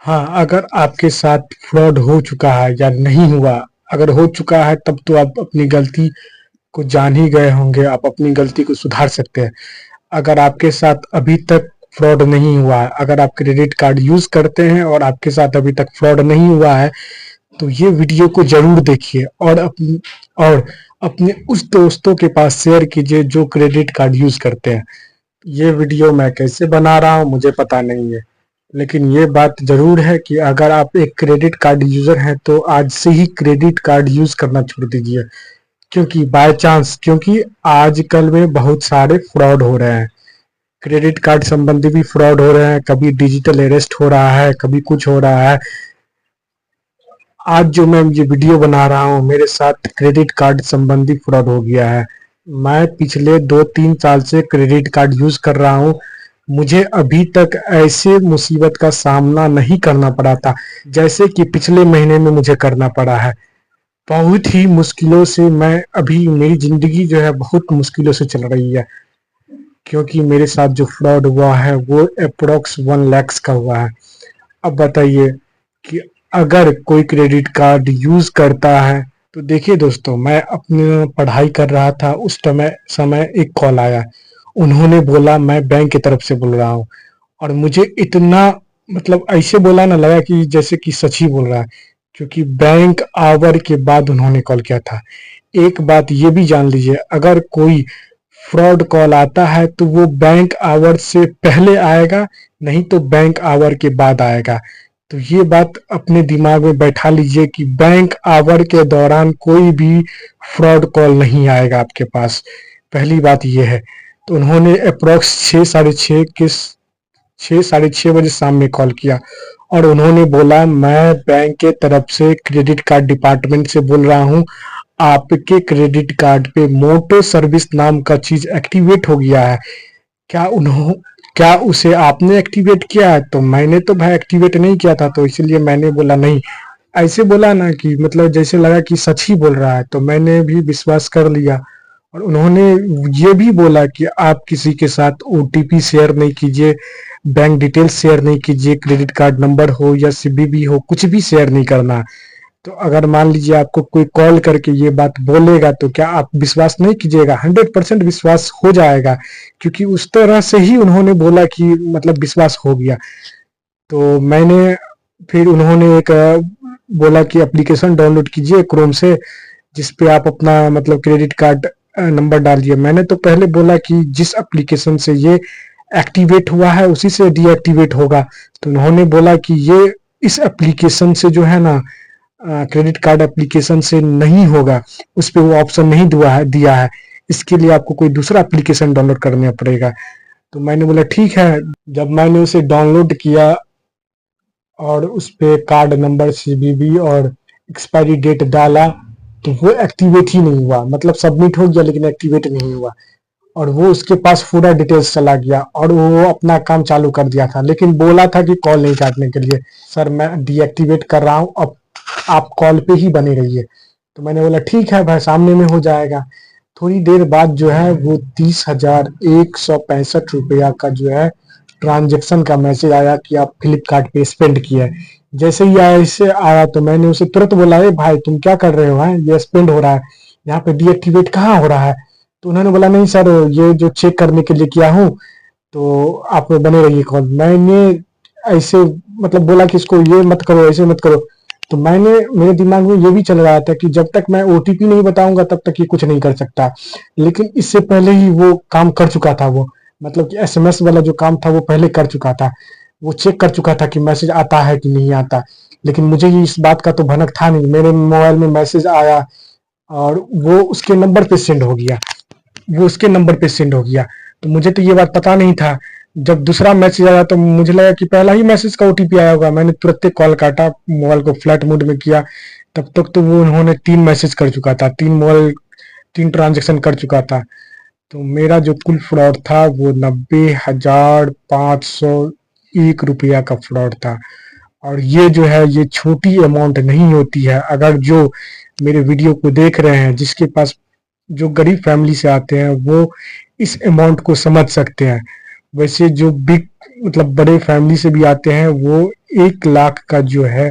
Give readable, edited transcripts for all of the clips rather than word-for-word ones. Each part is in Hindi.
हाँ, अगर आपके साथ फ्रॉड हो चुका है या नहीं हुआ, अगर हो चुका है तब तो आप अपनी गलती को जान ही गए होंगे, आप अपनी गलती को सुधार सकते हैं। अगर आपके साथ अभी तक फ्रॉड नहीं हुआ है, अगर आप क्रेडिट कार्ड यूज़ करते हैं और आपके साथ अभी तक फ्रॉड नहीं हुआ है, तो ये वीडियो को ज़रूर देखिए और अपने उस दोस्तों के पास शेयर कीजिए जो क्रेडिट कार्ड यूज़ करते हैं। ये वीडियो मैं कैसे बना रहा हूँ मुझे पता नहीं है, लेकिन ये बात ज़रूर है कि अगर आप एक क्रेडिट कार्ड यूज़र हैं तो आज से ही क्रेडिट कार्ड यूज़ करना छोड़ दीजिए। क्योंकि आजकल में बहुत सारे फ्रॉड हो रहे हैं। क्रेडिट कार्ड संबंधी भी फ्रॉड हो रहे हैं, कभी डिजिटल अरेस्ट हो रहा है, कभी कुछ हो रहा है। आज जो मैं ये वीडियो बना रहा हूँ मेरे साथ क्रेडिट कार्ड संबंधी फ्रॉड हो गया है। मैं पिछले 2-3 साल से क्रेडिट कार्ड यूज़ कर रहा हूँ। मुझे अभी तक ऐसे मुसीबत का सामना नहीं करना पड़ा था, जैसे कि पिछले महीने में मुझे करना पड़ा है। बहुत ही मुश्किलों से मैं अभी मेरी ज़िंदगी जो है बहुत मुश्किलों से चल रही है, क्योंकि मेरे साथ जो फ्रॉड हुआ है वो अप्रॉक्स 1 लाख का हुआ है। अब बताइए कि अगर कोई क्रेडिट कार्ड यूज़ करता है तो देखिए दोस्तों, मैं अपनी पढ़ाई कर रहा था उस समय एक कॉल आया। उन्होंने बोला मैं बैंक की तरफ से बोल रहा हूँ, और मुझे इतना मतलब ऐसे बोला ना, लगा कि जैसे कि सच ही बोल रहा है, क्योंकि बैंक आवर के बाद उन्होंने कॉल किया था। एक बात ये भी जान लीजिए, अगर कोई फ्रॉड कॉल आता है तो वो बैंक आवर से पहले आएगा, नहीं तो बैंक आवर के बाद आएगा। तो ये बात अपने दिमाग में बैठा लीजिए कि बैंक आवर के दौरान कोई भी फ्रॉड कॉल नहीं आएगा आपके पास। पहली बात ये है। तो उन्होंने अप्रॉक्स 6 साढ़े 6 बजे शाम में कॉल किया, और उन्होंने बोला मैं बैंक के तरफ से क्रेडिट कार्ड डिपार्टमेंट से बोल रहा हूँ, आपके क्रेडिट कार्ड पे मोटो सर्विस नाम का चीज एक्टिवेट हो गया है। क्या उन्हों क्या उसे आपने एक्टिवेट किया है? तो मैंने तो भाई एक्टिवेट नहीं किया था, तो इसलिए मैंने बोला नहीं। ऐसे बोला ना कि मतलब जैसे लगा कि सच ही बोल रहा है, तो मैंने भी विश्वास कर लिया। और उन्होंने ये भी बोला कि आप किसी के साथ ओटीपी शेयर नहीं कीजिए, बैंक डिटेल्स शेयर नहीं कीजिए, क्रेडिट कार्ड नंबर हो या सीवीवी हो, कुछ भी शेयर नहीं करना। तो अगर मान लीजिए आपको कोई कॉल करके ये बात बोलेगा तो क्या आप विश्वास नहीं कीजिएगा? 100% विश्वास हो जाएगा, क्योंकि उस तरह से ही उन्होंने बोला कि मतलब विश्वास हो गया। तो मैंने फिर उन्होंने एक बोला कि एप्लीकेशन डाउनलोड कीजिए क्रोम से, जिस पे आप अपना मतलब क्रेडिट कार्ड नंबर डालिए। मैंने तो पहले बोला कि जिस एप्लीकेशन से ये एक्टिवेट हुआ है उसी से डीएक्टिवेट होगा। तो उन्होंने बोला कि ये इस एप्लीकेशन से जो है ना, क्रेडिट कार्ड एप्लीकेशन से नहीं होगा, उस पे वो ऑप्शन नहीं दिया है, इसके लिए आपको कोई दूसरा एप्लीकेशन डाउनलोड करना पड़ेगा। तो मैंने बोला ठीक है। जब मैंने उसे डाउनलोड किया और उस पे कार्ड नंबर, सीवीवी और एक्सपायरी डेट डाला, तो वो एक्टिवेट ही नहीं हुआ। मतलब सबमिट हो गया लेकिन एक्टिवेट नहीं हुआ, और वो उसके पास पूरा डिटेल्स चला गया और वो अपना काम चालू कर दिया था, लेकिन बोला था कि कॉल नहीं काटने के लिए। सर मैं डीएक्टिवेट कर रहा हूँ, अब आप कॉल पे ही बने रहिए। तो मैंने बोला ठीक है भाई, सामने में हो जाएगा। थोड़ी देर बाद जो है वो 30,165 रुपया का जो है ट्रांजेक्शन का मैसेज आया कि आप फ्लिपकार्ट पे स्पेंड किया है। जैसे ही ऐसे आया तो मैंने उसे तुरंत बोला, ए भाई तुम क्या कर रहे हो, हैं ये स्पेंड हो रहा है, यहाँ पे डीएक्टिवेट कहाँ हो रहा है? तो उन्होंने बोला नहीं सर, ये जो चेक करने के लिए किया हूँ, तो आप बने रहिए कॉल। मैंने ऐसे मतलब बोला कि इसको ये मत करो, ऐसे मत करो। तो मेरे दिमाग में ये भी चल रहा था कि जब तक मैं ओटीपी नहीं बताऊंगा तब तक ये कुछ नहीं कर सकता। लेकिन इससे पहले ही वो काम कर चुका था। वो मतलब कि एसएमएस वाला जो काम था वो पहले कर चुका था। वो चेक कर चुका था कि मैसेज आता है कि नहीं आता। लेकिन मुझे ये इस बात का तो भनक था नहीं। मेरे मोबाइल में मैसेज आया और वो उसके नंबर पे सेंड हो गया। तो मुझे तो ये बात पता नहीं था। जब दूसरा मैसेज आया तो मुझे लगा कि पहला ही मैसेज का ओटीपी आया होगा। मैंने तुरंत कॉल काटा, मोबाइल को फ्लाइट मोड में किया। तब तक तो वो उन्होंने 3 मैसेज कर चुका था, 3 ट्रांजेक्शन कर चुका था। तो मेरा जो कुल फ्रॉड था वो 90,501 रुपया का फ्रॉड था। और ये जो है ये छोटी अमाउंट नहीं होती है। अगर जो मेरे वीडियो को देख रहे हैं, जिसके पास जो गरीब फैमिली से आते हैं, वो इस अमाउंट को समझ सकते हैं। वैसे जो बिग मतलब बड़े फैमिली से भी आते हैं वो 1 लाख का जो है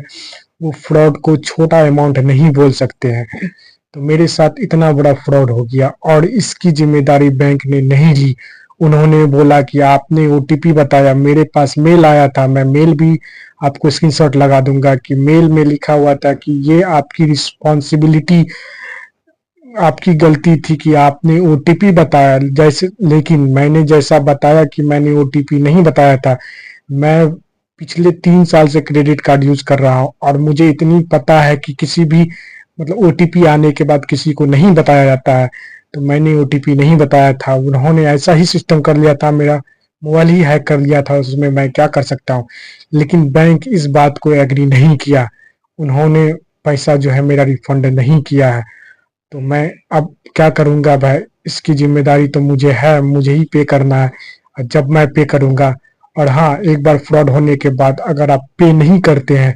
वो फ्रॉड को छोटा अमाउंट नहीं बोल सकते हैं। तो मेरे साथ इतना बड़ा फ्रॉड हो गया और इसकी जिम्मेदारी बैंक ने नहीं ली। उन्होंने बोला कि आपने ओटीपी बताया, मेरे पास मेल आया था, मैं मेल भी आपको स्क्रीनशॉट लगा दूंगा कि मेल में लिखा हुआ था कि ये आपकी रिस्पॉन्सिबिलिटी, आपकी गलती थी कि आपने ओटीपी बताया जैसे, लेकिन मैंने जैसा बताया कि मैंने ओटीपी नहीं बताया था। मैं पिछले 3 साल से क्रेडिट कार्ड यूज कर रहा हूँ और मुझे इतनी पता है कि किसी भी मतलब ओटीपी आने के बाद किसी को नहीं बताया जाता है। तो मैंने ओटीपी नहीं बताया था, उन्होंने ऐसा ही सिस्टम कर लिया था, मेरा मोबाइल ही हैक कर लिया था, उसमें मैं क्या कर सकता हूँ। लेकिन बैंक इस बात को एग्री नहीं किया, उन्होंने पैसा जो है मेरा रिफंड नहीं किया है। तो मैं अब क्या करूंगा भाई, इसकी जिम्मेदारी तो मुझे है, मुझे ही पे करना है। और जब मैं पे करूंगा, और हाँ, एक बार फ्रॉड होने के बाद अगर आप पे नहीं करते हैं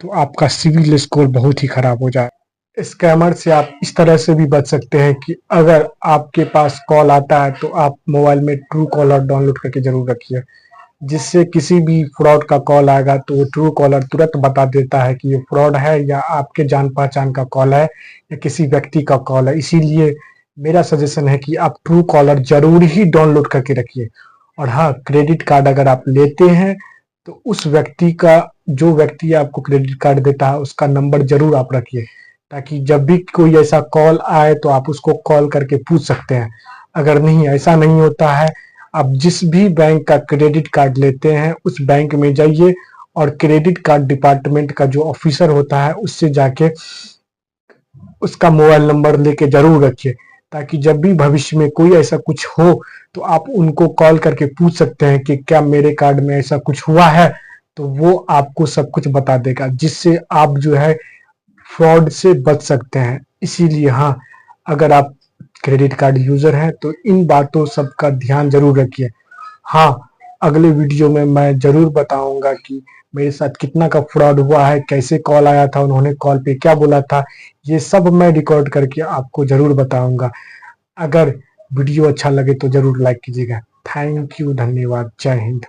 तो आपका सिविल स्कोर बहुत ही खराब हो जाए। स्कैमर से आप इस तरह से भी बच सकते हैं कि अगर आपके पास कॉल आता है तो आप मोबाइल में ट्रू कॉलर डाउनलोड करके जरूर रखिए, जिससे किसी भी फ्रॉड का कॉल आएगा तो वो ट्रू कॉलर तुरंत बता देता है कि ये फ्रॉड है या आपके जान पहचान का कॉल है या किसी व्यक्ति का कॉल है। इसीलिए मेरा सजेशन है कि आप ट्रू कॉलर जरूर ही डाउनलोड करके रखिए। और हाँ, क्रेडिट कार्ड अगर आप लेते हैं तो उस व्यक्ति का, जो व्यक्ति आपको क्रेडिट कार्ड देता है उसका नंबर जरूर आप रखिए, ताकि जब भी कोई ऐसा कॉल आए तो आप उसको कॉल करके पूछ सकते हैं। अगर नहीं, ऐसा नहीं होता है, आप जिस भी बैंक का क्रेडिट कार्ड लेते हैं उस बैंक में जाइए और क्रेडिट कार्ड डिपार्टमेंट का जो ऑफिसर होता है उससे जाके उसका मोबाइल नंबर लेके जरूर रखिए, ताकि जब भी भविष्य में कोई ऐसा कुछ हो तो आप उनको कॉल करके पूछ सकते हैं कि क्या मेरे कार्ड में ऐसा कुछ हुआ है। तो वो आपको सब कुछ बता देगा, जिससे आप जो है फ्रॉड से बच सकते हैं। इसीलिए हाँ, अगर आप क्रेडिट कार्ड यूजर हैं तो इन बातों सबका ध्यान जरूर रखिए। हाँ, अगले वीडियो में मैं जरूर बताऊंगा कि मेरे साथ कितना का फ्रॉड हुआ है, कैसे कॉल आया था, उन्होंने कॉल पे क्या बोला था, ये सब मैं रिकॉर्ड करके आपको जरूर बताऊंगा। अगर वीडियो अच्छा लगे तो जरूर लाइक कीजिएगा। थैंक यू, धन्यवाद, जय हिंद।